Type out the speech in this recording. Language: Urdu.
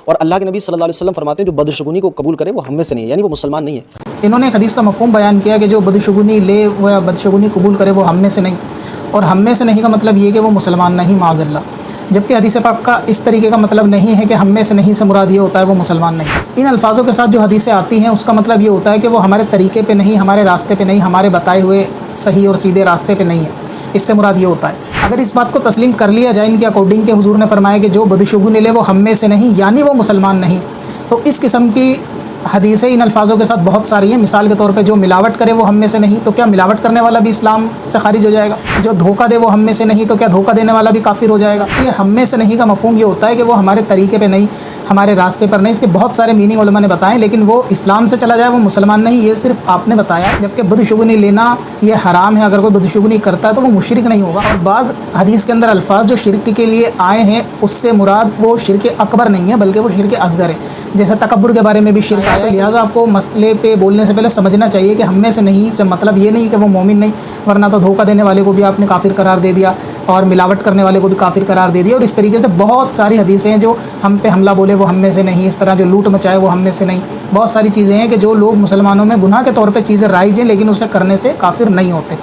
اور اللہ کے نبی صلی اللہ علیہ وسلم فرماتے ہیں جو بدشگونی کو قبول کرے وہ ہم میں سے نہیں ہے، یعنی وہ مسلمان نہیں ہے۔ انہوں نے ایک حدیث کا مفہوم بیان کیا کہ جو بدشگونی لے وہ یا بدشگونی قبول کرے وہ ہم میں سے نہیں، اور ہم میں سے نہیں کا مطلب یہ کہ وہ مسلمان نہیں معاذ اللہ، جبکہ حدیث پاک کا اس طریقے کا مطلب نہیں ہے کہ ہم میں سے نہیں سے مراد یہ ہوتا ہے وہ مسلمان نہیں۔ ان الفاظوں کے ساتھ جو حدیثیں آتی ہیں اس کا مطلب یہ ہوتا ہے کہ وہ ہمارے طریقے پہ نہیں، ہمارے راستے پہ نہیں، ہمارے بتائے ہوئے صحیح اور سیدھے راستے پہ نہیں ہے، اس سے مراد یہ ہوتا ہے۔ اگر اس بات کو تسلیم کر لیا جائے ان کے اکارڈنگ کہ حضور نے فرمایا کہ جو بدشگونی لے وہ ہم میں سے نہیں، یعنی وہ مسلمان نہیں، تو اس قسم کی حدیثیں ان الفاظوں کے ساتھ بہت ساری ہیں۔ مثال کے طور پہ جو ملاوٹ کرے وہ ہم میں سے نہیں، تو کیا ملاوٹ کرنے والا بھی اسلام سے خارج ہو جائے گا؟ جو دھوکہ دے وہ ہم میں سے نہیں، تو کیا دھوکہ دینے والا بھی کافر ہو جائے گا؟ یہ ہم میں سے نہیں کا مفہوم یہ ہوتا ہے کہ وہ ہمارے طریقے پہ نہیں، ہمارے راستے پر نہیں۔ اس کے بہت سارے میننگ علماء نے بتائیں، لیکن وہ اسلام سے چلا جائے وہ مسلمان نہیں، یہ صرف آپ نے بتایا۔ جبکہ بدشگونی لینا یہ حرام ہے، اگر کوئی بدشگونی کرتا ہے تو وہ مشرک نہیں ہوگا۔ اور بعض حدیث کے اندر الفاظ جو شرک کے لیے آئے ہیں اس سے مراد وہ شرک اکبر نہیں ہے بلکہ وہ شرک اصغر ہے، جیسے تکبر کے بارے میں بھی شرک آیا ہے۔ لہٰذا آپ کو مسئلے پہ بولنے سے پہلے سمجھنا چاہیے کہ ہم میں سے نہیں سے مطلب یہ نہیں کہ وہ مومن نہیں، ورنہ تو دھوکہ دینے والے کو بھی آپ نے کافر قرار دے دیا اور ملاوٹ کرنے والے کو بھی کافر قرار دے دیا۔ اور اس طریقے سے بہت ساری حدیثیں ہیں جو ہم پہ حملہ بولے وہ ہم میں سے نہیں، اس طرح جو لوٹ مچائے وہ ہم میں سے نہیں، بہت ساری چیزیں ہیں کہ جو لوگ مسلمانوں میں گناہ کے طور پہ چیزیں رائج ہیں لیکن اسے کرنے سے کافر نہیں ہوتے۔